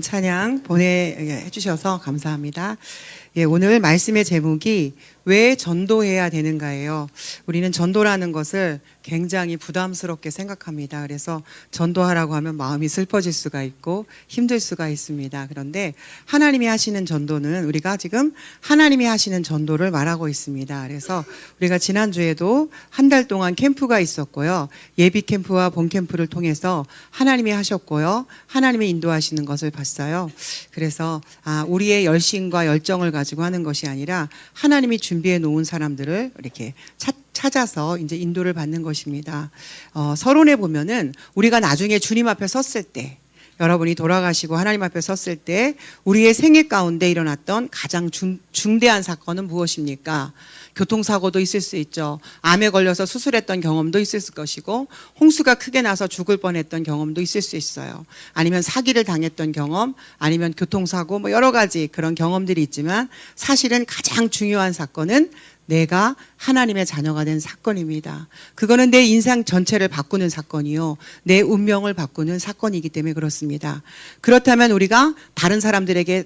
찬양 보내해 주셔서 감사합니다. 예, 오늘 말씀의 제목이 왜 전도해야 되는가예요. 우리는 전도라는 것을 굉장히 부담스럽게 생각합니다. 그래서 전도하라고 하면 마음이 슬퍼질 수가 있고 힘들 수가 있습니다. 그런데 하나님이 하시는 전도는 우리가 지금 하나님이 하시는 전도를 말하고 있습니다. 그래서 우리가 지난주에도 한 달 동안 캠프가 있었고요. 예비 캠프와 본 캠프를 통해서 하나님이 하셨고요. 하나님이 인도하시는 것을 봤어요. 그래서 우리의 열심과 열정을 가지고 하는 것이 아니라 하나님이 준비해 놓은 사람들을 이렇게 찾아서 이제 인도를 받는 것입니다. 서론에 보면은 우리가 나중에 주님 앞에 섰을 때, 여러분이 돌아가시고 하나님 앞에 섰을 때 우리의 생애 가운데 일어났던 가장 중대한 사건은 무엇입니까? 교통사고도 있을 수 있죠. 암에 걸려서 수술했던 경험도 있을 것이고, 홍수가 크게 나서 죽을 뻔했던 경험도 있을 수 있어요. 아니면 사기를 당했던 경험, 아니면 교통사고, 뭐 여러 가지 그런 경험들이 있지만, 사실은 가장 중요한 사건은 내가 하나님의 자녀가 된 사건입니다. 그거는 내 인생 전체를 바꾸는 사건이요, 내 운명을 바꾸는 사건이기 때문에 그렇습니다. 그렇다면 우리가 다른 사람들에게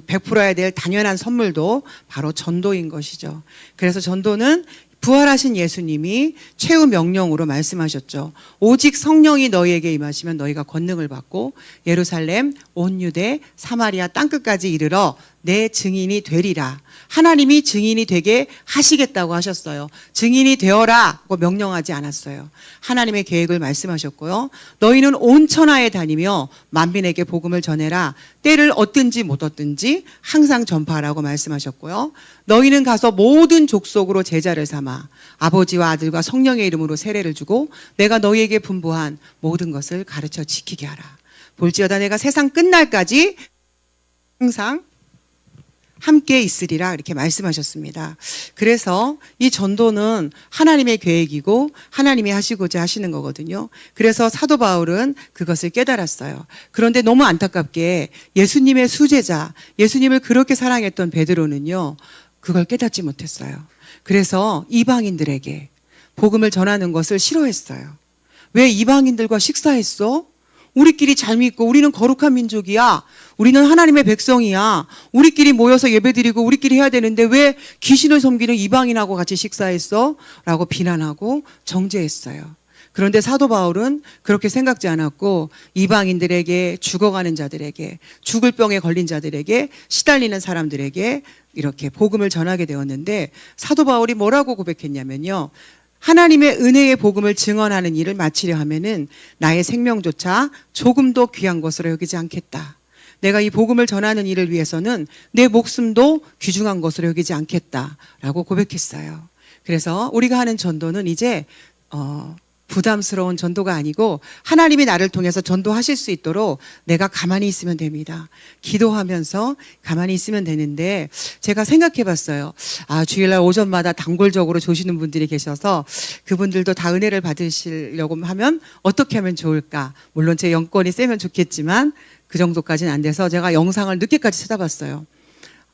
베풀어야 될 당연한 선물도 바로 전도인 것이죠. 그래서 전도는 부활하신 예수님이 최후 명령으로 말씀하셨죠. 오직 성령이 너희에게 임하시면 너희가 권능을 받고 예루살렘, 온 유대, 사마리아 땅끝까지 이르러 내 증인이 되리라. 하나님이 증인이 되게 하시겠다고 하셨어요. 증인이 되어라고 명령하지 않았어요. 하나님의 계획을 말씀하셨고요. 너희는 온 천하에 다니며 만민에게 복음을 전해라. 때를 얻든지 못 얻든지 항상 전파하라고 말씀하셨고요. 너희는 가서 모든 족속으로 제자를 삼아 아버지와 아들과 성령의 이름으로 세례를 주고 내가 너희에게 분부한 모든 것을 가르쳐 지키게 하라. 볼지어다 내가 세상 끝날까지 항상 함께 있으리라 이렇게 말씀하셨습니다. 그래서 이 전도는 하나님의 계획이고 하나님이 하시고자 하시는 거거든요. 그래서 사도 바울은 그것을 깨달았어요. 그런데 너무 안타깝게 예수님의 수제자, 예수님을 그렇게 사랑했던 베드로는요, 그걸 깨닫지 못했어요. 그래서 이방인들에게 복음을 전하는 것을 싫어했어요. 왜 이방인들과 식사했어? 우리끼리 잘 믿고 우리는 거룩한 민족이야. 우리는 하나님의 백성이야. 우리끼리 모여서 예배드리고 우리끼리 해야 되는데 왜 귀신을 섬기는 이방인하고 같이 식사했어? 라고 비난하고 정죄했어요. 그런데 사도 바울은 그렇게 생각지 않았고 이방인들에게, 죽어가는 자들에게, 죽을 병에 걸린 자들에게, 시달리는 사람들에게 이렇게 복음을 전하게 되었는데, 사도 바울이 뭐라고 고백했냐면요, 하나님의 은혜의 복음을 증언하는 일을 마치려 하면은 나의 생명조차 조금도 귀한 것으로 여기지 않겠다. 내가 이 복음을 전하는 일을 위해서는 내 목숨도 귀중한 것으로 여기지 않겠다라고 고백했어요. 그래서 우리가 하는 전도는 이제 부담스러운 전도가 아니고 하나님이 나를 통해서 전도하실 수 있도록 내가 가만히 있으면 됩니다. 기도하면서 가만히 있으면 되는데, 제가 생각해 봤어요. 주일날 오전마다 단골적으로 조시는 분들이 계셔서 그분들도 다 은혜를 받으시려고 하면 어떻게 하면 좋을까? 물론 제 영권이 세면 좋겠지만 그 정도까지는 안 돼서 제가 영상을 늦게까지 찾아봤어요.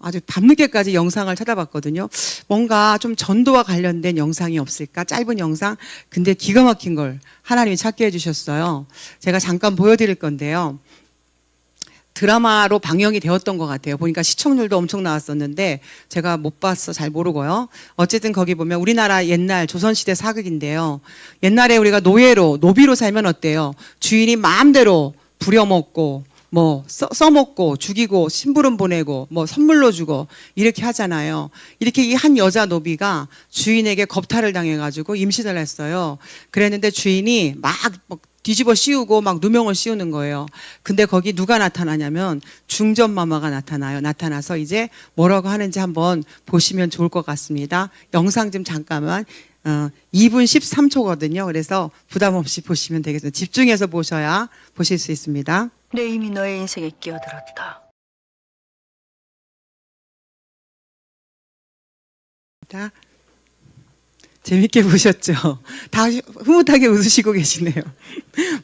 아주 밤늦게까지 영상을 찾아봤거든요. 뭔가 좀 전도와 관련된 영상이 없을까? 짧은 영상. 근데 기가 막힌 걸 하나님이 찾게 해주셨어요. 제가 잠깐 보여드릴 건데요. 드라마로 방영이 되었던 것 같아요. 보니까 시청률도 엄청 나왔었는데 제가 못 봤어, 잘 모르고요. 어쨌든 거기 보면 우리나라 옛날 조선시대 사극인데요. 옛날에 우리가 노비로 살면 어때요? 주인이 마음대로 부려먹고 뭐 써먹고 죽이고 심부름 보내고 뭐 선물로 주고 이렇게 하잖아요. 이렇게 이 한 여자 노비가 주인에게 겁탈을 당해가지고 임신을 했어요. 그랬는데 주인이 막 뒤집어 씌우고 막 누명을 씌우는 거예요. 근데 거기 누가 나타나냐면 중전마마가 나타나요. 나타나서 이제 뭐라고 하는지 한번 보시면 좋을 것 같습니다. 영상 좀 잠깐만. 2분 13초거든요. 그래서 부담 없이 보시면 되겠습니다. 집중해서 보셔야 보실 수 있습니다. 내 이미 너의 인생에 끼어들었다. 재밌게 보셨죠? 다 흐뭇하게 웃으시고 계시네요.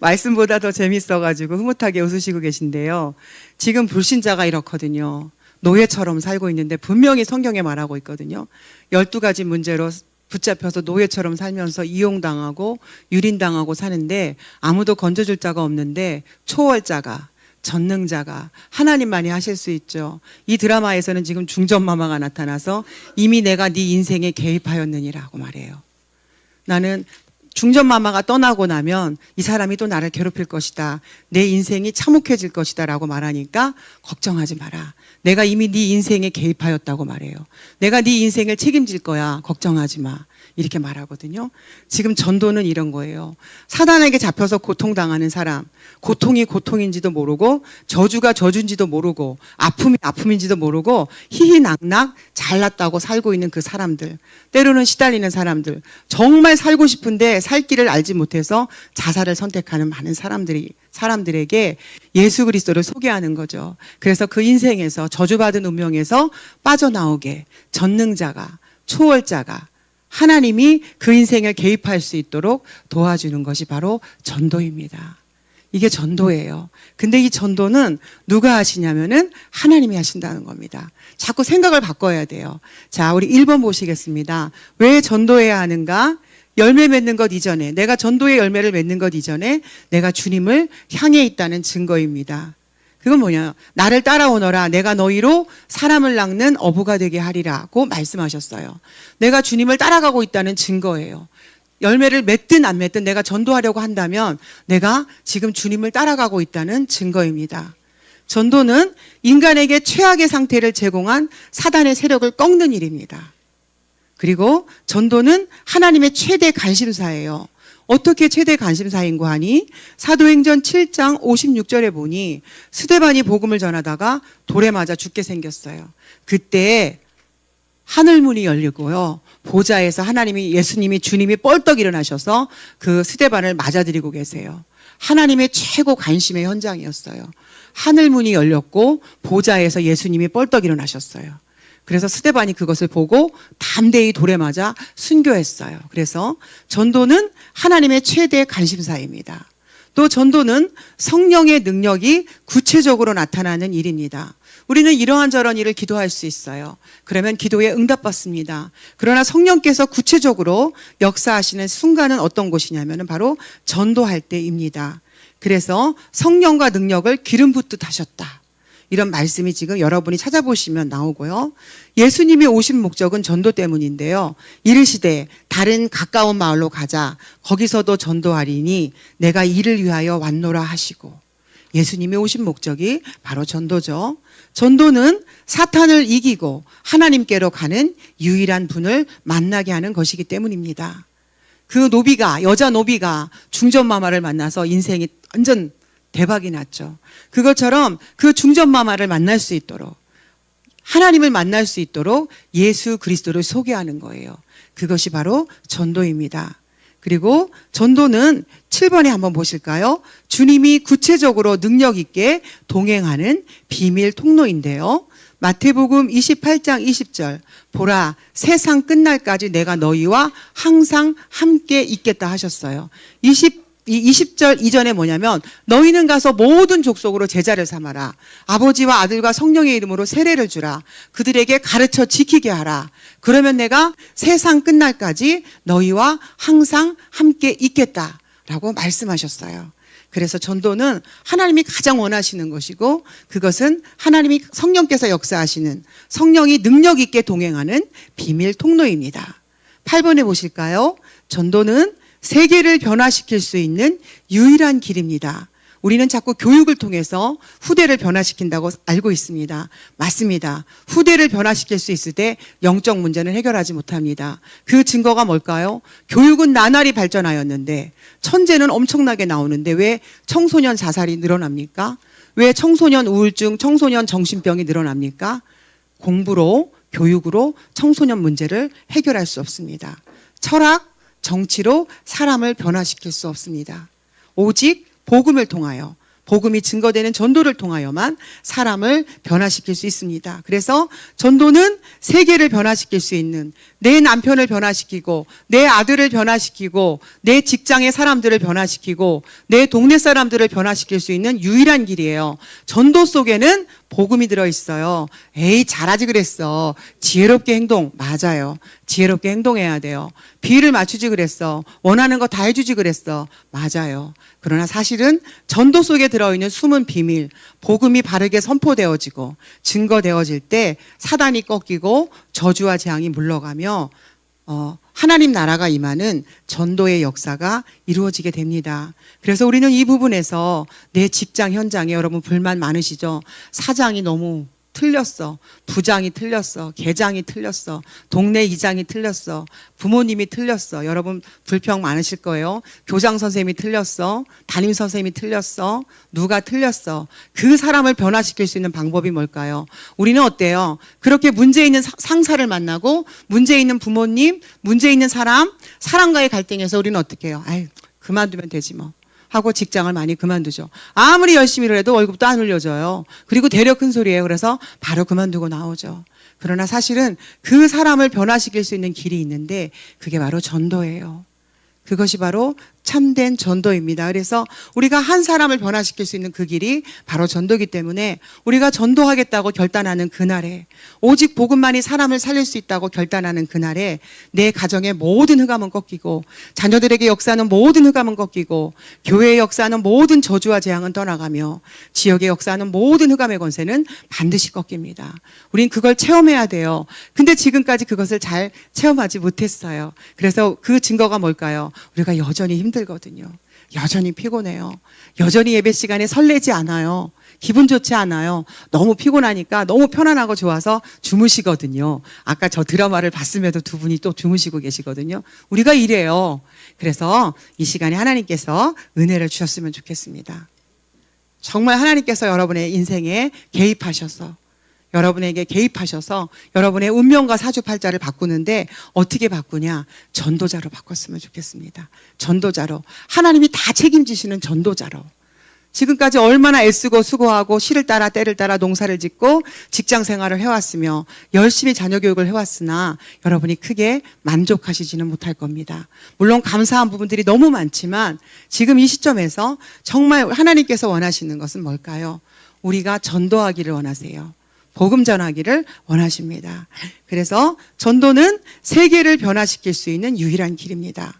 말씀보다 더 재밌어가지고 흐뭇하게 웃으시고 계신데요. 지금 불신자가 이렇거든요. 노예처럼 살고 있는데 분명히 성경에 말하고 있거든요. 12가지 문제로 붙잡혀서 노예처럼 살면서 이용당하고 유린당하고 사는데 아무도 건져줄 자가 없는데 초월자가 전능자가 하나님만이 하실 수 있죠. 이 드라마에서는 지금 중전마마가 나타나서 이미 내가 네 인생에 개입하였느니라고 말해요. 나는 중전마마가 떠나고 나면 이 사람이 또 나를 괴롭힐 것이다. 내 인생이 참혹해질 것이다 라고 말하니까 걱정하지 마라. 내가 이미 네 인생에 개입하였다고 말해요. 내가 네 인생을 책임질 거야. 걱정하지 마. 이렇게 말하거든요. 지금 전도는 이런 거예요. 사단에게 잡혀서 고통당하는 사람, 고통이 고통인지도 모르고 저주가 저주인지도 모르고 아픔이 아픔인지도 모르고 희희낙낙 잘났다고 살고 있는 그 사람들, 때로는 시달리는 사람들, 정말 살고 싶은데 살 길을 알지 못해서 자살을 선택하는 많은 사람들에게 예수 그리스도를 소개하는 거죠. 그래서 그 인생에서 저주받은 운명에서 빠져나오게 전능자가, 초월자가, 하나님이 그 인생을 개입할 수 있도록 도와주는 것이 바로 전도입니다. 이게 전도예요. 근데 이 전도는 누가 하시냐면은 하나님이 하신다는 겁니다. 자꾸 생각을 바꿔야 돼요. 자, 우리 1번 보시겠습니다. 왜 전도해야 하는가? 열매 맺는 것 이전에, 내가 전도의 열매를 맺는 것 이전에 내가 주님을 향해 있다는 증거입니다. 그건 뭐냐? 나를 따라오너라. 내가 너희로 사람을 낚는 어부가 되게 하리라고 말씀하셨어요. 내가 주님을 따라가고 있다는 증거예요. 열매를 맺든 안 맺든 내가 전도하려고 한다면 내가 지금 주님을 따라가고 있다는 증거입니다. 전도는 인간에게 최악의 상태를 제공한 사단의 세력을 꺾는 일입니다. 그리고 전도는 하나님의 최대 관심사예요. 어떻게 최대 관심사인고 하니 사도행전 7장 56절에 보니 스데반이 복음을 전하다가 돌에 맞아 죽게 생겼어요. 그때 하늘문이 열리고요. 보좌에서 예수님이 주님이 뻘떡 일어나셔서 그 스데반을 맞아들이고 계세요. 하나님의 최고 관심의 현장이었어요. 하늘문이 열렸고 보좌에서 예수님이 뻘떡 일어나셨어요. 그래서 스데반이 그것을 보고 담대히 돌에 맞아 순교했어요. 그래서 전도는 하나님의 최대 관심사입니다. 또 전도는 성령의 능력이 구체적으로 나타나는 일입니다. 우리는 이러한 저런 일을 기도할 수 있어요. 그러면 기도에 응답받습니다. 그러나 성령께서 구체적으로 역사하시는 순간은 어떤 곳이냐면 바로 전도할 때입니다. 그래서 성령과 능력을 기름 붓듯 하셨다. 이런 말씀이 지금 여러분이 찾아보시면 나오고요. 예수님이 오신 목적은 전도 때문인데요. 이르시되 다른 가까운 마을로 가자. 거기서도 전도하리니 내가 이를 위하여 왔노라 하시고. 예수님이 오신 목적이 바로 전도죠. 전도는 사탄을 이기고 하나님께로 가는 유일한 분을 만나게 하는 것이기 때문입니다. 그 여자 노비가 중전마마를 만나서 인생이 완전 대박이 났죠. 그것처럼 그 중전마마를 만날 수 있도록, 하나님을 만날 수 있도록 예수 그리스도를 소개하는 거예요. 그것이 바로 전도입니다. 그리고 전도는 7번에 한번 보실까요? 주님이 구체적으로 능력 있게 동행하는 비밀 통로인데요. 마태복음 28장 20절, 보라 세상 끝날까지 내가 너희와 항상 함께 있겠다 하셨어요. 20절 이전에 뭐냐면 너희는 가서 모든 족속으로 제자를 삼아라. 아버지와 아들과 성령의 이름으로 세례를 주라. 그들에게 가르쳐 지키게 하라. 그러면 내가 세상 끝날까지 너희와 항상 함께 있겠다라고 말씀하셨어요. 그래서 전도는 하나님이 가장 원하시는 것이고 그것은 하나님이 성령께서 역사하시는 성령이 능력 있게 동행하는 비밀 통로입니다. 8번에 보실까요? 전도는 세계를 변화시킬 수 있는 유일한 길입니다. 우리는 자꾸 교육을 통해서 후대를 변화시킨다고 알고 있습니다. 맞습니다. 후대를 변화시킬 수 있을 때 영적 문제는 해결하지 못합니다. 그 증거가 뭘까요? 교육은 나날이 발전하였는데 천재는 엄청나게 나오는데 왜 청소년 자살이 늘어납니까? 왜 청소년 우울증, 청소년 정신병이 늘어납니까? 공부로, 교육으로 청소년 문제를 해결할 수 없습니다. 철학, 정치로 사람을 변화시킬 수 없습니다. 오직 복음을 통하여, 복음이 증거되는 전도를 통하여만 사람을 변화시킬 수 있습니다. 그래서 전도는 세계를 변화시킬 수 있는, 내 남편을 변화시키고 내 아들을 변화시키고 내 직장의 사람들을 변화시키고 내 동네 사람들을 변화시킬 수 있는 유일한 길이에요. 전도 속에는 복음이 들어있어요. 에이, 잘하지 그랬어. 지혜롭게 행동. 맞아요. 지혜롭게 행동해야 돼요. 비율을 맞추지 그랬어. 원하는 거 다 해주지 그랬어. 맞아요. 그러나 사실은 전도 속에 들어있는 숨은 비밀, 복음이 바르게 선포되어지고 증거되어질 때 사단이 꺾이고 저주와 재앙이 물러가며 하나님 나라가 임하는 전도의 역사가 이루어지게 됩니다. 그래서 우리는 이 부분에서 내 직장 현장에 여러분 불만 많으시죠? 사장이 너무 틀렸어. 부장이 틀렸어. 계장이 틀렸어. 동네 이장이 틀렸어. 부모님이 틀렸어. 여러분 불평 많으실 거예요. 교장 선생님이 틀렸어. 담임 선생님이 틀렸어. 누가 틀렸어. 그 사람을 변화시킬 수 있는 방법이 뭘까요? 우리는 어때요? 그렇게 문제 있는 상사를 만나고 문제 있는 부모님, 문제 있는 사람과의 갈등에서 우리는 어떻게 해요? 아유, 그만두면 되지 뭐. 하고 직장을 많이 그만두죠. 아무리 열심히 일해도 월급도 안 올려줘요. 그리고 되려 큰 소리예요. 그래서 바로 그만두고 나오죠. 그러나 사실은 그 사람을 변화시킬 수 있는 길이 있는데 그게 바로 전도예요. 그것이 바로 참된 전도입니다. 그래서 우리가 한 사람을 변화시킬 수 있는 그 길이 바로 전도이기 때문에 우리가 전도하겠다고 결단하는 그날에, 오직 복음만이 사람을 살릴 수 있다고 결단하는 그날에 내 가정의 모든 흑암은 꺾이고 자녀들에게 역사하는 모든 흑암은 꺾이고 교회의 역사하는 모든 저주와 재앙은 떠나가며 지역의 역사하는 모든 흑암의 권세는 반드시 꺾입니다. 우린 그걸 체험해야 돼요. 근데 지금까지 그것을 잘 체험하지 못했어요. 그래서 그 증거가 뭘까요? 우리가 여전히 힘들거든요. 여전히 피곤해요. 여전히 예배 시간에 설레지 않아요. 기분 좋지 않아요. 너무 피곤하니까 너무 편안하고 좋아서 주무시거든요. 아까 저 드라마를 봤음에도 두 분이 또 주무시고 계시거든요. 우리가 이래요. 그래서 이 시간에 하나님께서 은혜를 주셨으면 좋겠습니다. 정말 하나님께서 여러분의 인생에 개입하셔서 여러분에게 개입하셔서 여러분의 운명과 사주팔자를 바꾸는데 어떻게 바꾸냐? 전도자로 바꿨으면 좋겠습니다. 전도자로. 하나님이 다 책임지시는 전도자로. 지금까지 얼마나 애쓰고 수고하고 시를 따라 때를 따라 농사를 짓고 직장 생활을 해왔으며 열심히 자녀 교육을 해왔으나 여러분이 크게 만족하시지는 못할 겁니다. 물론 감사한 부분들이 너무 많지만 지금 이 시점에서 정말 하나님께서 원하시는 것은 뭘까요? 우리가 전도하기를 원하세요. 복음 전하기를 원하십니다. 그래서 전도는 세계를 변화시킬 수 있는 유일한 길입니다.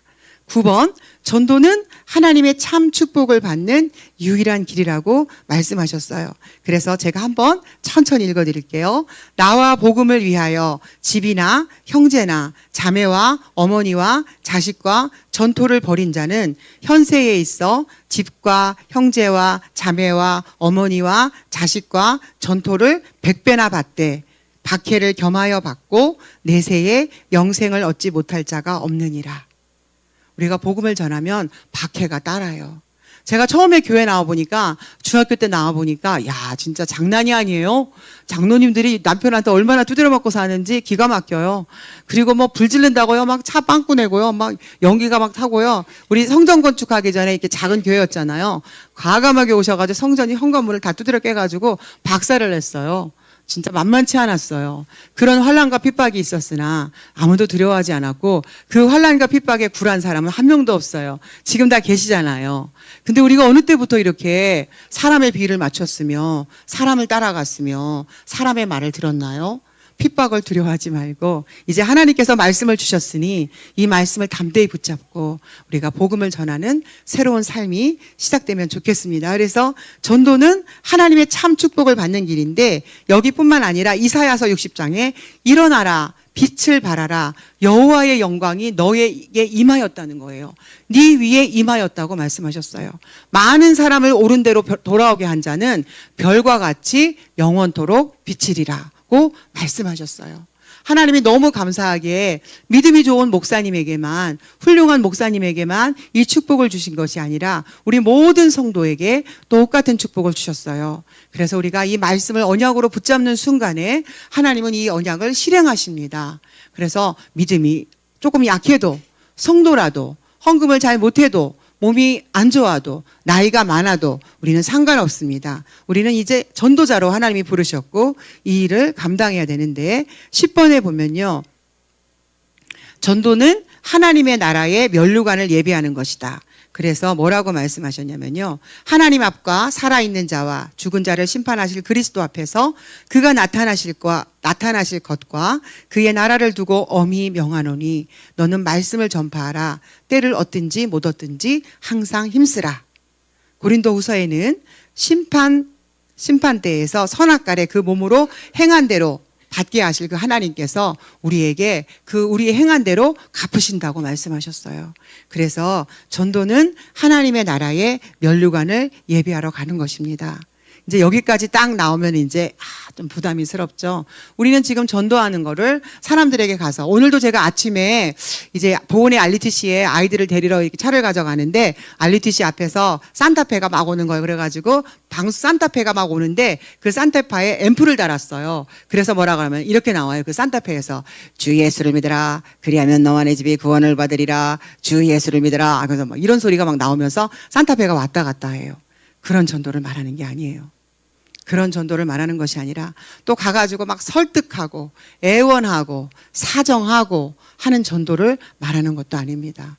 9번, 전도는 하나님의 참 축복을 받는 유일한 길이라고 말씀하셨어요. 그래서 제가 한번 천천히 읽어드릴게요. 나와 복음을 위하여 집이나 형제나 자매와 어머니와 자식과 전토를 벌인 자는 현세에 있어 집과 형제와 자매와 어머니와 자식과 전토를 100배나 받되 박해를 겸하여 받고 내세에 영생을 얻지 못할 자가 없느니라. 우리가 복음을 전하면 박해가 따라요. 제가 처음에 교회 나와보니까 중학교 때 나와보니까 야 진짜 장난이 아니에요. 장로님들이 남편한테 얼마나 두드려 맞고 사는지 기가 막혀요. 그리고 뭐 불 지른다고요. 막 차 빵꾸 내고요. 막 연기가 막 타고요. 우리 성전 건축하기 전에 이렇게 작은 교회였잖아요. 과감하게 오셔가지고 성전이 현관문을 다 두드려 깨가지고 박살을 냈어요. 진짜 만만치 않았어요. 그런 환난과 핍박이 있었으나 아무도 두려워하지 않았고 그 환난과 핍박에 굴한 사람은 한 명도 없어요. 지금 다 계시잖아요. 근데 우리가 어느 때부터 이렇게 사람의 비위를 맞췄으며 사람을 따라갔으며 사람의 말을 들었나요? 핍박을 두려워하지 말고 이제 하나님께서 말씀을 주셨으니 이 말씀을 담대히 붙잡고 우리가 복음을 전하는 새로운 삶이 시작되면 좋겠습니다. 그래서 전도는 하나님의 참 축복을 받는 길인데 여기뿐만 아니라 이사야서 60장에 일어나라 빛을 발하라 여호와의 영광이 너에게 임하였다는 거예요. 네 위에 임하였다고 말씀하셨어요. 많은 사람을 옳은 대로 돌아오게 한 자는 별과 같이 영원토록 비치리라 고 말씀하셨어요. 하나님이 너무 감사하게 믿음이 좋은 목사님에게만 훌륭한 목사님에게만 이 축복을 주신 것이 아니라 우리 모든 성도에게 똑같은 축복을 주셨어요. 그래서 우리가 이 말씀을 언약으로 붙잡는 순간에 하나님은 이 언약을 실행하십니다. 그래서 믿음이 조금 약해도 성도라도 헌금을 잘 못해도 몸이 안 좋아도 나이가 많아도 우리는 상관없습니다. 우리는 이제 전도자로 하나님이 부르셨고 이 일을 감당해야 되는데 10번에 보면요. 전도는 하나님의 나라의 면류관을 예비하는 것이다. 그래서 뭐라고 말씀하셨냐면요. 하나님 앞과 살아있는 자와 죽은 자를 심판하실 그리스도 앞에서 그가 나타나실 것과 그의 나라를 두고 엄히 명하노니 너는 말씀을 전파하라. 때를 얻든지 못 얻든지 항상 힘쓰라. 고린도후서에는 심판 때에서 선악간에 그 몸으로 행한 대로 받게 하실 그 하나님께서 우리에게 그 우리의 행한 대로 갚으신다고 말씀하셨어요. 그래서 전도는 하나님의 나라의 면류관을 예비하러 가는 것입니다. 이제 여기까지 딱 나오면 이제 좀 부담이스럽죠. 우리는 지금 전도하는 거를 사람들에게 가서, 오늘도 제가 아침에 이제 보은의 RUTC에 아이들을 데리러 이렇게 차를 가져가는데 RUTC 앞에서 산타페가 막 오는 거예요. 그래가지고 방수 산타페가 막 오는데 그 산타페에 앰프를 달았어요. 그래서 뭐라고 하면 이렇게 나와요. 그 산타페에서 주 예수를 믿으라. 그리하면 너와 내 집이 구원을 받으리라. 주 예수를 믿으라. 그래서 막 이런 소리가 막 나오면서 산타페가 왔다 갔다 해요. 그런 전도를 말하는 게 아니에요. 그런 전도를 말하는 것이 아니라 또 가가지고 막 설득하고 애원하고 사정하고 하는 전도를 말하는 것도 아닙니다.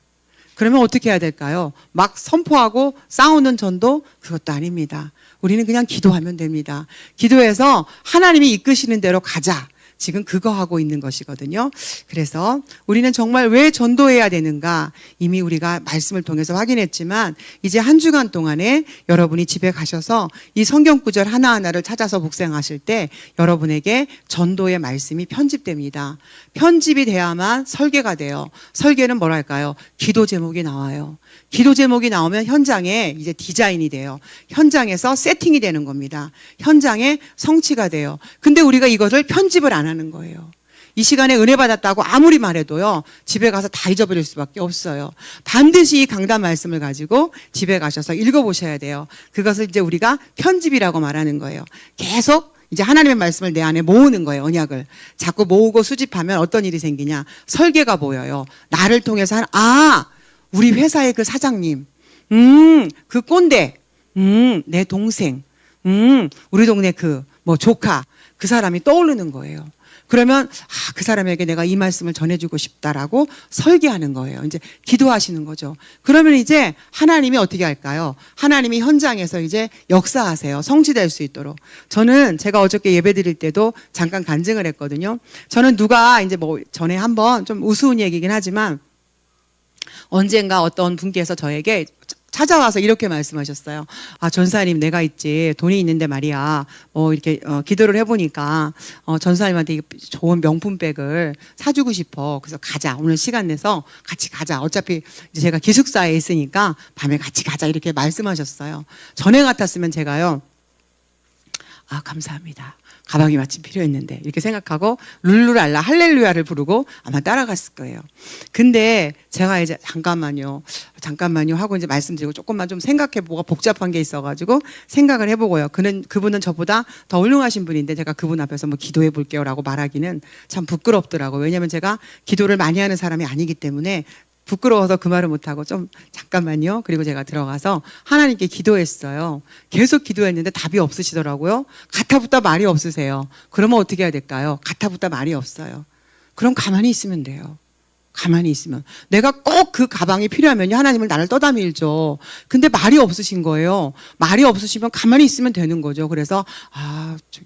그러면 어떻게 해야 될까요? 막 선포하고 싸우는 전도? 그것도 아닙니다. 우리는 그냥 기도하면 됩니다. 기도해서 하나님이 이끄시는 대로 가자. 지금 그거 하고 있는 것이거든요. 그래서 우리는 정말 왜 전도해야 되는가? 이미 우리가 말씀을 통해서 확인했지만 이제 한 주간 동안에 여러분이 집에 가셔서 이 성경 구절 하나하나를 찾아서 묵상하실 때 여러분에게 전도의 말씀이 편집됩니다. 편집이 돼야만 설계가 돼요. 설계는 뭐랄까요? 기도 제목이 나와요. 기도 제목이 나오면 현장에 이제 디자인이 돼요. 현장에서 세팅이 되는 겁니다. 현장에 성취가 돼요. 근데 우리가 이것을 편집을 안 하는 거예요. 이 시간에 은혜 받았다고 아무리 말해도요, 집에 가서 다 잊어버릴 수밖에 없어요. 반드시 이 강단 말씀을 가지고 집에 가셔서 읽어보셔야 돼요. 그것을 이제 우리가 편집이라고 말하는 거예요. 계속 이제 하나님의 말씀을 내 안에 모으는 거예요. 언약을 자꾸 모으고 수집하면 어떤 일이 생기냐? 설계가 보여요. 나를 통해서 우리 회사의 그 사장님, 그 꼰대, 내 동생, 우리 동네 조카, 그 사람이 떠오르는 거예요. 그러면 그 사람에게 내가 이 말씀을 전해주고 싶다라고 설계하는 거예요. 이제 기도하시는 거죠. 그러면 이제 하나님이 어떻게 할까요? 하나님이 현장에서 이제 역사하세요. 성취될 수 있도록. 저는 제가 어저께 예배 드릴 때도 잠깐 간증을 했거든요. 저는 누가 이제 전에 한번 좀 우스운 얘기긴 하지만 언젠가 어떤 분께서 저에게 찾아와서 이렇게 말씀하셨어요. 전사님, 내가 있지 돈이 있는데 말이야. 이렇게 기도를 해보니까 전사님한테 좋은 명품백을 사주고 싶어. 그래서 가자. 오늘 시간 내서 같이 가자. 어차피 이제 제가 기숙사에 있으니까 밤에 같이 가자. 이렇게 말씀하셨어요. 전에 같았으면 제가요. 감사합니다. 가방이 마침 필요했는데 이렇게 생각하고 룰루랄라 할렐루야를 부르고 아마 따라갔을 거예요. 근데 제가 이제 잠깐만요 하고 이제 말씀드리고 조금만 좀 생각해보고 복잡한 게 있어가지고 생각을 해보고요. 그분은 저보다 더 훌륭하신 분인데 제가 그분 앞에서 기도해 볼게요라고 말하기는 참 부끄럽더라고요. 왜냐하면 제가 기도를 많이 하는 사람이 아니기 때문에 부끄러워서 그 말을 못하고 좀 잠깐만요. 그리고 제가 들어가서 하나님께 기도했어요. 계속 기도했는데 답이 없으시더라고요. 가타부타 말이 없으세요. 그러면 어떻게 해야 될까요? 가타부타 말이 없어요. 그럼 가만히 있으면 돼요. 가만히 있으면. 내가 꼭 그 가방이 필요하면요. 하나님은 나를 떠다밀죠. 근데 말이 없으신 거예요. 말이 없으시면 가만히 있으면 되는 거죠. 그래서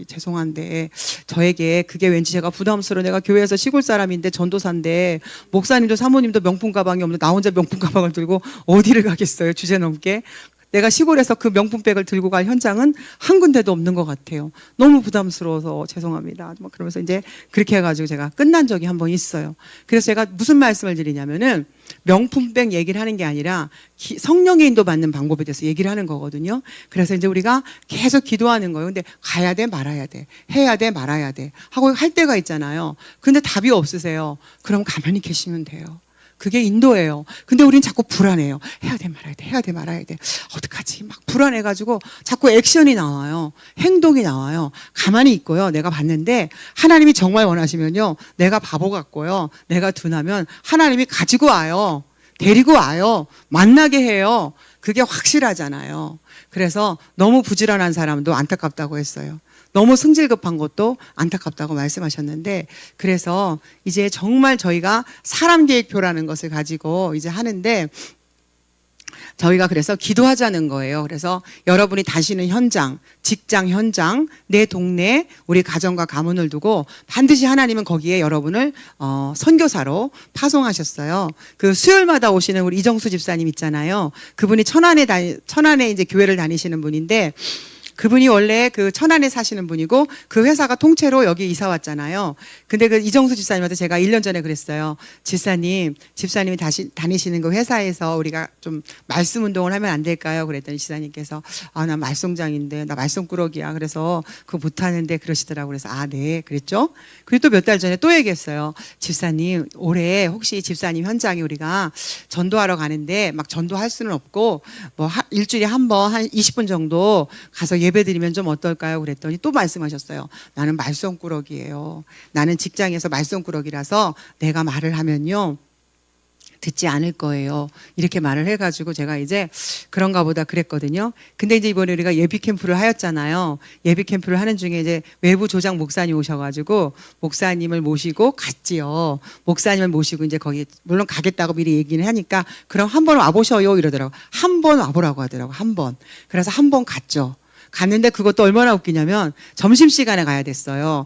죄송한데 저에게 그게 왠지 제가 부담스러워. 내가 교회에서 시골 사람인데 전도사인데 목사님도 사모님도 명품 가방이 없는데 나 혼자 명품 가방을 들고 어디를 가겠어요. 주제 넘게. 내가 시골에서 그 명품백을 들고 갈 현장은 한 군데도 없는 것 같아요. 너무 부담스러워서 죄송합니다. 그러면서 이제 그렇게 해가지고 제가 끝난 적이 한 번 있어요. 그래서 제가 무슨 말씀을 드리냐면은 명품백 얘기를 하는 게 아니라 성령의 인도 받는 방법에 대해서 얘기를 하는 거거든요. 그래서 이제 우리가 계속 기도하는 거예요. 근데 가야 돼, 말아야 돼, 해야 돼, 말아야 돼 하고 할 때가 있잖아요. 근데 답이 없으세요. 그럼 가만히 계시면 돼요. 그게 인도예요. 근데 우린 자꾸 불안해요. 해야 돼, 말아야 돼, 해야 돼, 말아야 돼. 어떡하지? 막 불안해가지고 자꾸 액션이 나와요. 행동이 나와요. 가만히 있고요. 내가 봤는데 하나님이 정말 원하시면요. 내가 바보 같고요. 내가 둔하면 하나님이 가지고 와요. 데리고 와요. 만나게 해요. 그게 확실하잖아요. 그래서 너무 부지런한 사람도 안타깝다고 했어요. 너무 승질급한 것도 안타깝다고 말씀하셨는데, 그래서 이제 정말 저희가 사람 계획표라는 것을 가지고 이제 하는데, 저희가 그래서 기도하자는 거예요. 그래서 여러분이 다시는 현장, 직장 현장, 내 동네, 우리 가정과 가문을 두고 반드시 하나님은 거기에 여러분을 선교사로 파송하셨어요. 그 수요일마다 오시는 우리 이정수 집사님 있잖아요. 그분이 천안에 이제 교회를 다니시는 분인데, 그분이 원래 그 천안에 사시는 분이고 그 회사가 통째로 여기 이사 왔잖아요. 근데 그 이정수 집사님한테 제가 1년 전에 그랬어요. 집사님이 다시 다니시는 그 회사에서 우리가 좀 말씀 운동을 하면 안 될까요? 그랬더니 집사님께서 나 말송장인데 나 말송꾸러기야. 그래서 그거 못하는데 그러시더라고요. 그래서 네 그랬죠. 그리고 또 몇 달 전에 또 얘기했어요. 집사님 올해 혹시 집사님 현장에 우리가 전도하러 가는데 막 전도할 수는 없고 뭐 일주일에 한 번 한 20분 정도 가서 예배 드리면 좀 어떨까요? 그랬더니 또 말씀하셨어요. 나는 말썽꾸러기예요. 나는 직장에서 말썽꾸러기라서 내가 말을 하면요 듣지 않을 거예요. 이렇게 말을 해가지고 제가 이제 그런가 보다 그랬거든요. 근데 이제 이번에 우리가 예비 캠프를 하였잖아요. 예비 캠프를 하는 중에 이제 외부 조장 목사님 오셔가지고 목사님을 모시고 갔지요. 목사님을 모시고 이제 거기 물론 가겠다고 미리 얘기는 하니까 그럼 한번 와보셔요 이러더라고. 한 번 와보라고 하더라고. 한 번. 그래서 한 번 갔죠. 갔는데 그것도 얼마나 웃기냐면 점심시간에 가야 됐어요.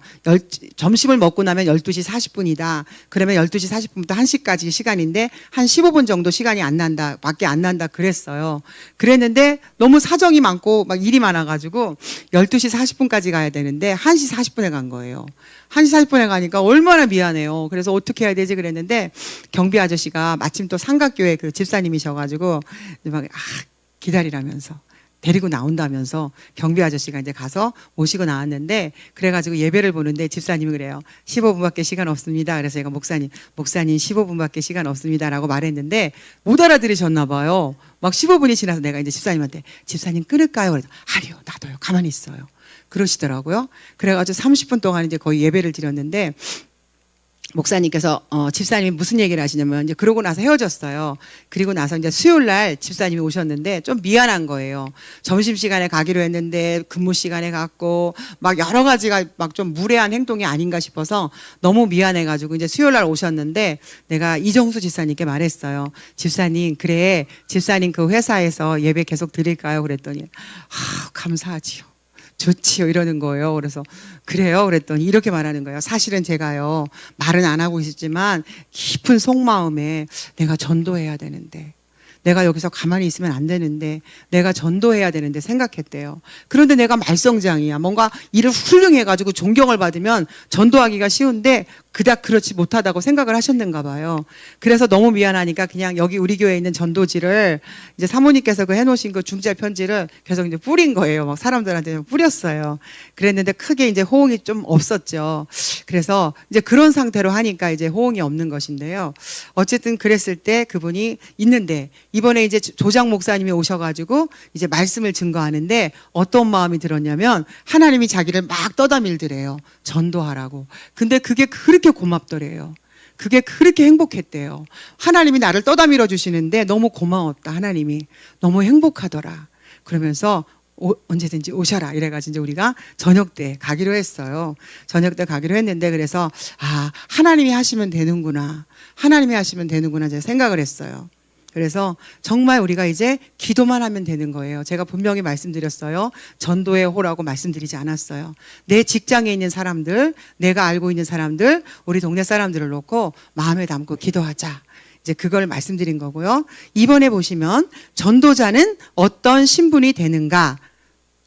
점심을 먹고 나면 12시 40분이다. 그러면 12시 40분부터 1시까지 시간인데 한 15분 정도 시간이 밖에 안 난다 그랬어요. 그랬는데 너무 사정이 많고 막 일이 많아가지고 12시 40분까지 가야 되는데 1시 40분에 간 거예요. 1시 40분에 가니까 얼마나 미안해요. 그래서 어떻게 해야 되지 그랬는데 경비 아저씨가 마침 또 삼각교회 그 집사님이셔가지고 막 기다리라면서 데리고 나온다면서 경비 아저씨가 이제 가서 모시고 나왔는데, 그래가지고 예배를 보는데 집사님이 그래요. 15분밖에 시간 없습니다. 그래서 제가 목사님 15분밖에 시간 없습니다라고 말했는데 못 알아들으셨나 봐요. 막 15분이 지나서 내가 이제 집사님한테 집사님 끊을까요? 그래서 아니요, 놔둬요. 가만히 있어요. 그러시더라고요. 그래가지고 30분 동안 이제 거의 예배를 드렸는데, 목사님께서 집사님이 무슨 얘기를 하시냐면 이제 그러고 나서 헤어졌어요. 그리고 나서 이제 수요일 날 집사님이 오셨는데 좀 미안한 거예요. 점심 시간에 가기로 했는데 근무 시간에 갔고 막 여러 가지가 막 좀 무례한 행동이 아닌가 싶어서 너무 미안해가지고 이제 수요일 날 오셨는데 내가 이정수 집사님께 말했어요. 집사님 그래 집사님 그 회사에서 예배 계속 드릴까요? 그랬더니 감사하지요. 좋지요 이러는 거예요. 그래서 그래요 그랬더니 이렇게 말하는 거예요. 사실은 제가요 말은 안 하고 있었지만 깊은 속마음에 내가 전도해야 되는데, 내가 여기서 가만히 있으면 안 되는데, 내가 전도해야 되는데 생각했대요. 그런데 내가 말썽장이야. 뭔가 일을 훌륭해가지고 존경을 받으면 전도하기가 쉬운데 그닥 그렇지 못하다고 생각을 하셨는가 봐요. 그래서 너무 미안하니까 그냥 여기 우리 교회에 있는 전도지를 이제 사모님께서 그 해놓으신 그 중재 편지를 계속 이제 뿌린 거예요. 막 사람들한테 뿌렸어요. 그랬는데 크게 이제 호응이 좀 없었죠. 그래서 이제 그런 상태로 하니까 이제 호응이 없는 것인데요. 어쨌든 그랬을 때 그분이 있는데 이번에 이제 조장 목사님이 오셔가지고 이제 말씀을 증거하는데 어떤 마음이 들었냐면 하나님이 자기를 막 떠다밀더래요. 전도하라고. 근데 그게 그렇게 고맙더래요. 그게 그렇게 행복했대요. 하나님이 나를 떠다밀어 주시는데 너무 고마웠다. 하나님이 너무 행복하더라. 그러면서 언제든지 오셔라 이래가지고 이제 우리가 저녁 때 가기로 했어요. 저녁 때 가기로 했는데 그래서 하나님이 하시면 되는구나. 하나님이 하시면 되는구나 제가 생각을 했어요. 그래서 정말 우리가 이제 기도만 하면 되는 거예요. 제가 분명히 말씀드렸어요. 전도의 호라고 말씀드리지 않았어요. 내 직장에 있는 사람들, 내가 알고 있는 사람들, 우리 동네 사람들을 놓고 마음에 담고 기도하자. 이제 그걸 말씀드린 거고요. 이번에 보시면 전도자는 어떤 신분이 되는가?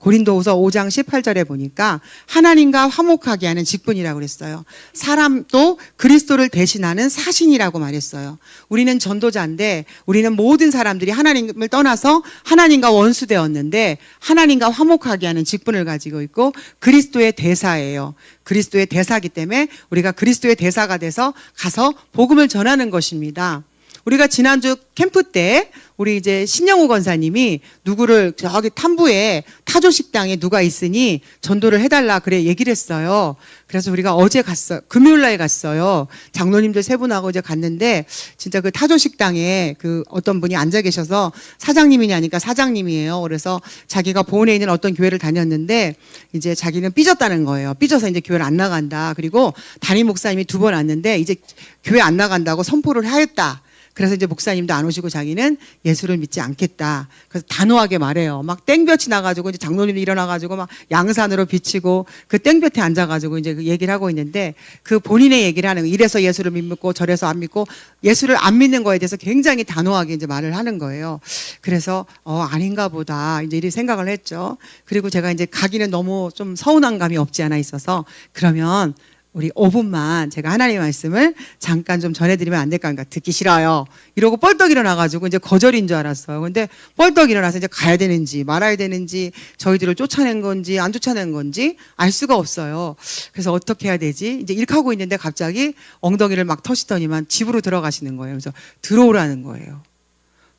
고린도후서 5장 18절에 보니까 하나님과 화목하게 하는 직분이라고 그랬어요. 사람도 그리스도를 대신하는 사신이라고 말했어요. 우리는 전도자인데 우리는 모든 사람들이 하나님을 떠나서 하나님과 원수되었는데 하나님과 화목하게 하는 직분을 가지고 있고 그리스도의 대사예요. 그리스도의 대사이기 때문에 우리가 그리스도의 대사가 돼서 가서 복음을 전하는 것입니다. 우리가 지난주 캠프 때 우리 이제 신영우 권사님이 누구를 저기 탐부에 타조 식당에 누가 있으니 전도를 해달라 그래 얘기를 했어요. 그래서 우리가 어제 갔어요. 금요일 날 갔어요. 장로님들 세 분하고 이제 갔는데 진짜 그 타조 식당에 그 어떤 분이 앉아 계셔서 사장님이냐니까 사장님이에요. 그래서 자기가 보은에 있는 어떤 교회를 다녔는데 이제 자기는 삐졌다는 거예요. 삐져서 이제 교회를 안 나간다. 그리고 담임 목사님이 2번 왔는데 이제 교회 안 나간다고 선포를 하였다. 그래서 이제 목사님도 안 오시고 자기는 예수를 믿지 않겠다. 그래서 단호하게 말해요. 막 땡볕이 나가지고 이제 장로님이 일어나가지고 막 양산으로 비치고 그 땡볕에 앉아가지고 이제 그 얘기를 하고 있는데 그 본인의 얘기를 하는 거예요. 이래서 예수를 믿고 저래서 안 믿고 예수를 안 믿는 거에 대해서 굉장히 단호하게 이제 말을 하는 거예요. 그래서 아닌가 보다 이제 이렇게 생각을 했죠. 그리고 제가 이제 가기는 너무 좀 서운한 감이 없지 않아 있어서 그러면 우리 5분만 제가 하나님의 말씀을 잠깐 좀 전해드리면 안 될까? 그러니까 듣기 싫어요. 이러고 뻘떡 일어나가지고 이제 거절인 줄 알았어요. 근데 뻘떡 일어나서 이제 가야 되는지 말아야 되는지 저희들을 쫓아낸 건지 안 쫓아낸 건지 알 수가 없어요. 그래서 어떻게 해야 되지? 이제 이렇게 하고 있는데 갑자기 엉덩이를 막 터시더니만 집으로 들어가시는 거예요. 그래서 들어오라는 거예요.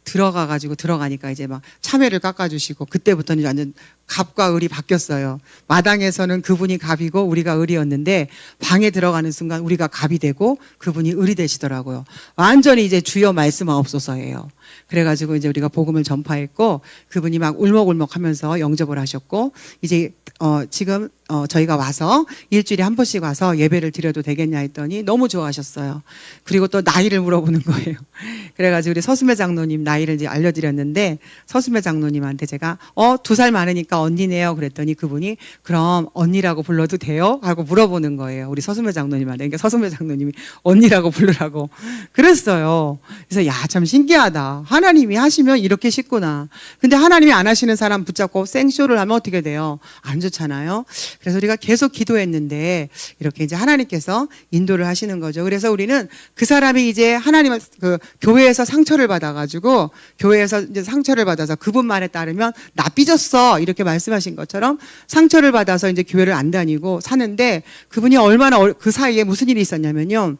들어가니까 이제 막 참외를 깎아주시고 그때부터는 완전 갑과 을이 바뀌었어요. 마당에서는 그분이 갑이고 우리가 을이었는데 방에 들어가는 순간 우리가 갑이 되고 그분이 을이 되시더라고요. 완전히 이제 주여 말씀하옵소서예요. 그래가지고 이제 우리가 복음을 전파했고 그분이 막 울먹울먹 하면서 영접을 하셨고 이제 지금 저희가 와서 일주일에 한 번씩 와서 예배를 드려도 되겠냐 했더니 너무 좋아하셨어요. 그리고 또 나이를 물어보는 거예요. 그래가지고 우리 서수매 장로님 나이를 이제 알려드렸는데 서수매 장로님한테 제가 2살 많으니까 언니네요. 그랬더니 그분이 그럼 언니라고 불러도 돼요? 하고 물어보는 거예요. 우리 서수매 장로님한테. 그러니까 서수매 장로님이 언니라고 부르라고 그랬어요. 그래서 야, 참 신기하다. 하나님이 하시면 이렇게 쉽구나. 근데 하나님이 안 하시는 사람 붙잡고 생쇼를 하면 어떻게 돼요? 안 좋잖아요. 그래서 우리가 계속 기도했는데 이렇게 이제 하나님께서 인도를 하시는 거죠. 그래서 우리는 그 사람이 이제 하나님을 그 교회에서 상처를 받아가지고 교회에서 이제 상처를 받아서 그분 말에 따르면 나 삐졌어 이렇게 말씀하신 것처럼 상처를 받아서 이제 교회를 안 다니고 사는데 그분이 얼마나 그 사이에 무슨 일이 있었냐면요.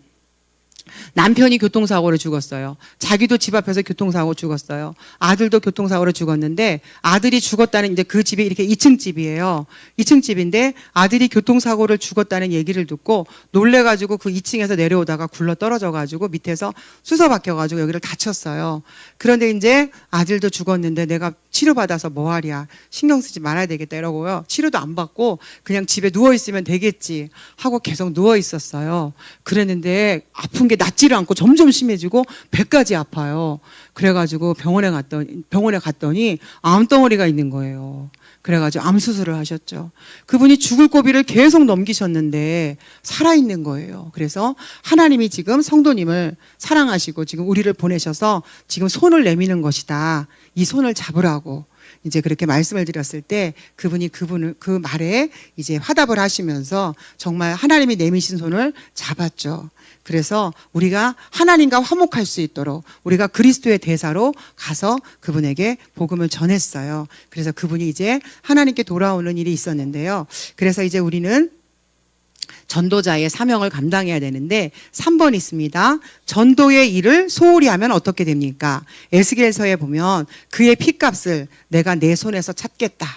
남편이 교통사고로 죽었어요. 자기도 집 앞에서 교통사고 죽었어요. 아들도 교통사고로 죽었는데 아들이 죽었다는 이제 그 집이 이렇게 2층 집이에요. 2층 집인데 아들이 교통사고를 죽었다는 얘기를 듣고 놀래가지고 그 2층에서 내려오다가 굴러 떨어져가지고 밑에서 수서 박혀가지고 여기를 다쳤어요. 그런데 이제 아들도 죽었는데 내가 치료받아서 뭐하랴 신경 쓰지 말아야 되겠다 이러고요. 치료도 안 받고 그냥 집에 누워있으면 되겠지 하고 계속 누워있었어요. 그랬는데 아픈 게 낫지를 않고 점점 심해지고 배까지 아파요. 그래가지고 병원에 갔더니 암덩어리가 있는 거예요. 그래가지고 암 수술을 하셨죠. 그분이 죽을 고비를 계속 넘기셨는데 살아있는 거예요. 그래서 하나님이 지금 성도님을 사랑하시고 지금 우리를 보내셔서 지금 손을 내미는 것이다. 이 손을 잡으라고 이제 그렇게 말씀을 드렸을 때 그분이 그 말에 이제 화답을 하시면서 정말 하나님이 내미신 손을 잡았죠. 그래서 우리가 하나님과 화목할 수 있도록 우리가 그리스도의 대사로 가서 그분에게 복음을 전했어요. 그래서 그분이 이제 하나님께 돌아오는 일이 있었는데요. 그래서 이제 우리는 전도자의 사명을 감당해야 되는데 3번 있습니다. 전도의 일을 소홀히 하면 어떻게 됩니까? 에스겔서에 보면 그의 핏값을 내가 내 손에서 찾겠다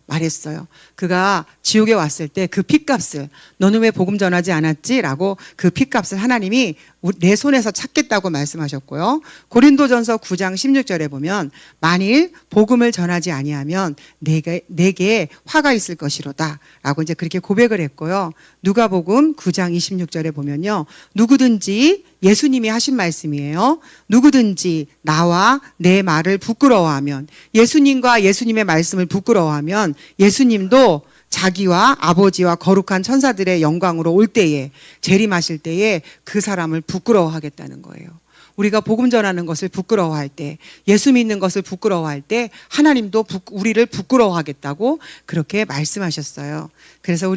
말했어요. 그가 지옥에 왔을 때 그 핏값을 너는 왜 복음 전하지 않았지? 라고 그 핏값을 하나님이 내 손에서 찾겠다고 말씀하셨고요. 고린도전서 9장 16절에 보면 만일 복음을 전하지 아니하면 내게 화가 있을 것이로다 라고 이제 그렇게 고백을 했고요. 누가복음 9장 26절에 보면요. 누구든지 예수님이 하신 말씀이에요. 누구든지 나와 내 말을 부끄러워하면 예수님과 예수님의 말씀을 부끄러워하면 예수님도 자기와 아버지와 거룩한 천사들의 영광으로 올 때에 재림하실 때에 그 사람을 부끄러워하겠다는 거예요. 우리가 복음 전하는 것을 부끄러워할 때 예수 믿는 것을 부끄러워할 때 하나님도 우리를 부끄러워하겠다고 그렇게 말씀하셨어요. 그래서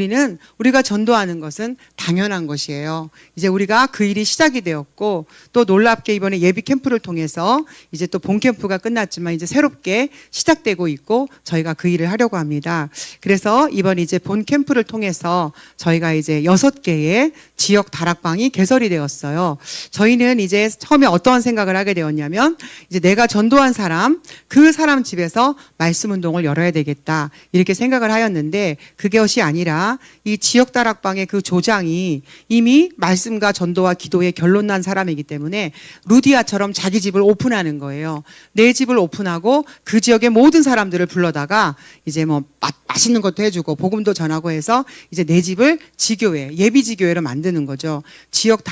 우리가 전도하는 것은 당연한 것이에요. 이제 우리가 그 일이 시작이 되었고 또 놀랍게 이번에 예비 캠프를 통해서 이제 또 본 캠프가 끝났지만 이제 새롭게 시작되고 있고 저희가 그 일을 하려고 합니다. 그래서 이번 이제 본 캠프를 통해서 저희가 이제 6개의 지역 다락방이 개설이 되었어요. 저희는 이제 처음에 어떠한 생각을 하게 되었냐면 이제 내가 전도한 사람, 그 사람 집에서 말씀 운동을 열어야 되겠다 이렇게 생각을 하였는데 그것이 아니라 이 지역 다락방의 그 조장이 이미 말씀과 전도와 기도에 결론 난 사람이기 때문에 루디아처럼 자기 집을 오픈하는 거예요. 내 집을 오픈하고 그 지역의 모든 사람들을 불러다가 이제 뭐 맛있는 것도 해주고 복음도 전하고 해서 이제 내 집을 지교회, 예비지교회로 만드는 거죠. 지역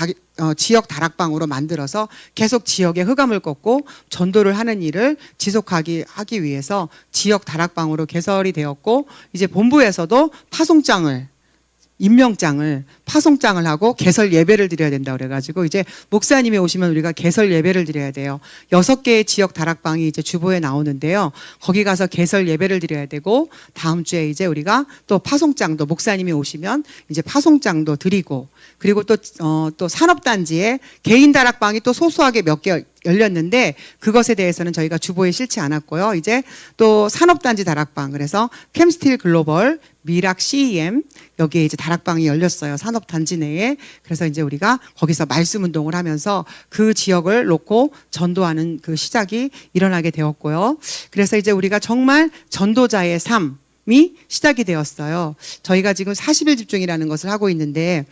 다락방으로 만들어서 계속 지역의 흑암을 꺾고 전도를 하는 일을 지속하기 위해서 지역 다락방으로 개설이 되었고 이제 본부에서도 파송장을 하고 개설 예배를 드려야 된다 그래가지고 이제 목사님이 오시면 우리가 개설 예배를 드려야 돼요. 6개의 지역 다락방이 이제 주보에 나오는데요. 거기 가서 개설 예배를 드려야 되고 다음 주에 이제 우리가 또 파송장도 목사님이 오시면 이제 파송장도 드리고 그리고 또 산업단지에 개인 다락방이 또 소소하게 몇 개 열렸는데 그것에 대해서는 저희가 주보에 실지 않았고요. 이제 또 산업단지 다락방 그래서 캠스틸 글로벌, 미락 CEM 여기에 이제 다락방이 열렸어요. 산업단지 내에. 그래서 이제 우리가 거기서 말씀 운동을 하면서 그 지역을 놓고 전도하는 그 시작이 일어나게 되었고요. 그래서 이제 우리가 정말 전도자의 삶이 시작이 되었어요. 저희가 지금 40일 집중이라는 것을 하고 있는데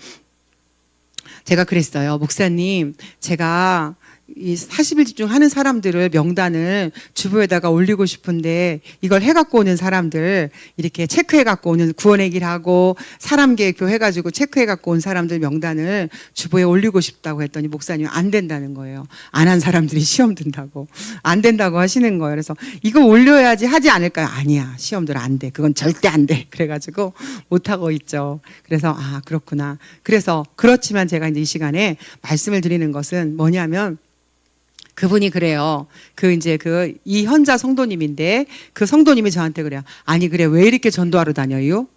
제가 그랬어요. 목사님, 제가 이 40일 집중하는 사람들을 명단을 주보에다가 올리고 싶은데 이걸 해갖고 오는 사람들 이렇게 체크해갖고 오는 구원의 길하고 사람계획표 해가지고 체크해갖고 온 사람들 명단을 주보에 올리고 싶다고 했더니 목사님 안 된다는 거예요. 안 한 사람들이 시험 든다고 안 된다고 하시는 거예요. 그래서 이거 올려야지 하지 않을까요? 아니야, 시험들 안 돼. 그건 절대 안 돼. 그래가지고 못 하고 있죠. 그래서 그렇구나. 그래서 그렇지만 제가 이제 이 시간에 말씀을 드리는 것은 뭐냐면. 그분이 그래요. 이 현자 성도님인데 그 성도님이 저한테 그래요. 아니 그래 왜 이렇게 전도하러 다녀요?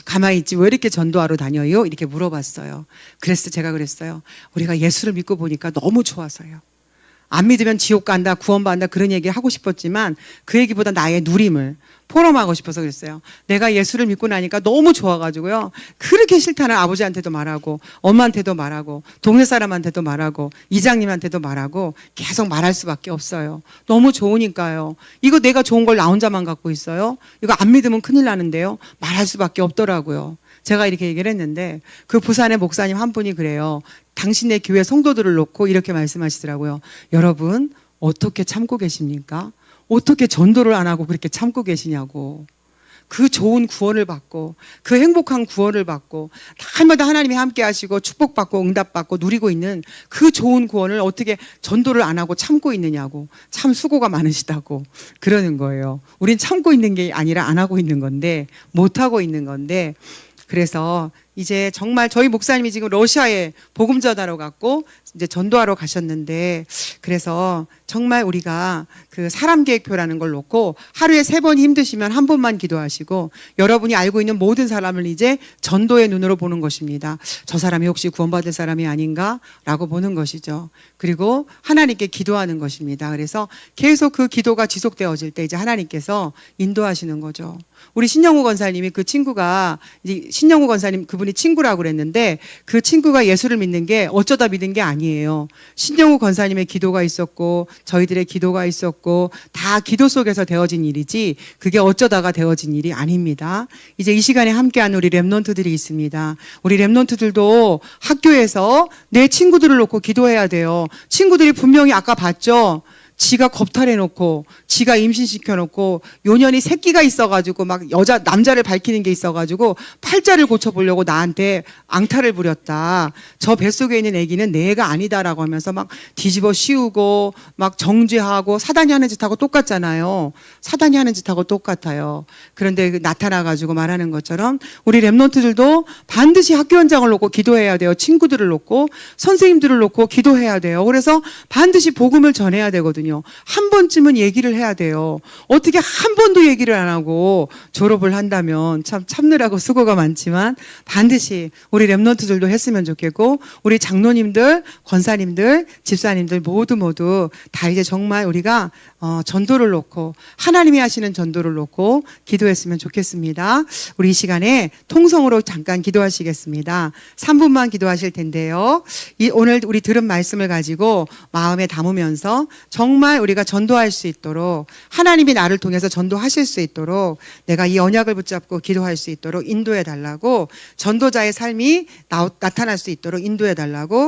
가만히 있지 왜 이렇게 전도하러 다녀요? 이렇게 물어봤어요. 그래서 제가 그랬어요. 우리가 예수를 믿고 보니까 너무 좋아서요. 안 믿으면 지옥 간다, 구원받는다 그런 얘기 하고 싶었지만 그 얘기보다 나의 누림을 포럼하고 싶어서 그랬어요. 내가 예수를 믿고 나니까 너무 좋아가지고요. 그렇게 싫다는 아버지한테도 말하고 엄마한테도 말하고 동네 사람한테도 말하고 이장님한테도 말하고 계속 말할 수밖에 없어요. 너무 좋으니까요. 이거 내가 좋은 걸 나 혼자만 갖고 있어요. 이거 안 믿으면 큰일 나는데요. 말할 수밖에 없더라고요. 제가 이렇게 얘기를 했는데 그 부산의 목사님 한 분이 그래요. 당신네 교회 성도들을 놓고 이렇게 말씀하시더라고요. 여러분 어떻게 참고 계십니까? 어떻게 전도를 안 하고 그렇게 참고 계시냐고. 그 좋은 구원을 받고 그 행복한 구원을 받고 날마다 하나님이 함께 하시고 축복받고 응답받고 누리고 있는 그 좋은 구원을 어떻게 전도를 안 하고 참고 있느냐고. 참 수고가 많으시다고 그러는 거예요. 우린 참고 있는 게 아니라 안 하고 있는 건데 못 하고 있는 건데 그래서 이제 정말 저희 목사님이 지금 러시아에 복음 전하러 갔고 이제 전도하러 가셨는데 그래서 정말 우리가 그 사람 계획표라는 걸 놓고 하루에 3번 힘드시면 한 번만 기도하시고 여러분이 알고 있는 모든 사람을 이제 전도의 눈으로 보는 것입니다. 저 사람이 혹시 구원받을 사람이 아닌가라고 보는 것이죠. 그리고 하나님께 기도하는 것입니다. 그래서 계속 그 기도가 지속되어질 때 이제 하나님께서 인도하시는 거죠. 우리 신영우 권사님이 그 친구가 신영우 권사님 그분이 친구라고 그랬는데 그 친구가 예수를 믿는 게 어쩌다 믿은 게 아니에요. 신영우 권사님의 기도가 있었고 저희들의 기도가 있었고 다 기도 속에서 되어진 일이지 그게 어쩌다가 되어진 일이 아닙니다. 이제 이 시간에 함께하는 우리 랩넌트들이 있습니다. 우리 랩넌트들도 학교에서 내 친구들을 놓고 기도해야 돼요. 친구들이 분명히 아까 봤죠. 지가 겁탈해놓고 지가 임신시켜놓고 요년이 새끼가 있어가지고 막 남자를 밝히는 게 있어가지고 팔자를 고쳐보려고 나한테 앙탈을 부렸다. 저 뱃속에 있는 아기는 내 애가 아니다라고 하면서 막 뒤집어 씌우고 막 정죄하고 사단이 하는 짓하고 똑같잖아요. 사단이 하는 짓하고 똑같아요. 그런데 나타나가지고 말하는 것처럼 우리 랩넌트들도 반드시 학교 현장을 놓고 기도해야 돼요. 친구들을 놓고 선생님들을 놓고 기도해야 돼요. 그래서 반드시 복음을 전해야 되거든요. 되거든요. 한 번쯤은 얘기를 해야 돼요. 어떻게 한 번도 얘기를 안 하고 졸업을 한다면 참 참느라고 수고가 많지만 반드시 우리 랩런트들도 했으면 좋겠고 우리 장로님들, 권사님들, 집사님들 모두 다 이제 정말 우리가 전도를 놓고 하나님이 하시는 전도를 놓고 기도했으면 좋겠습니다. 우리 이 시간에 통성으로 잠깐 기도하시겠습니다. 3분만 기도하실 텐데요. 오늘 우리 들은 말씀을 가지고 마음에 담으면서 정말 우리가 전도할 수 있도록 하나님이 나를 통해서 전도하실 수 있도록 내가 이 언약을 붙잡고 기도할 수 있도록 인도해 달라고 전도자의 삶이 나타날 수 있도록 인도해 달라고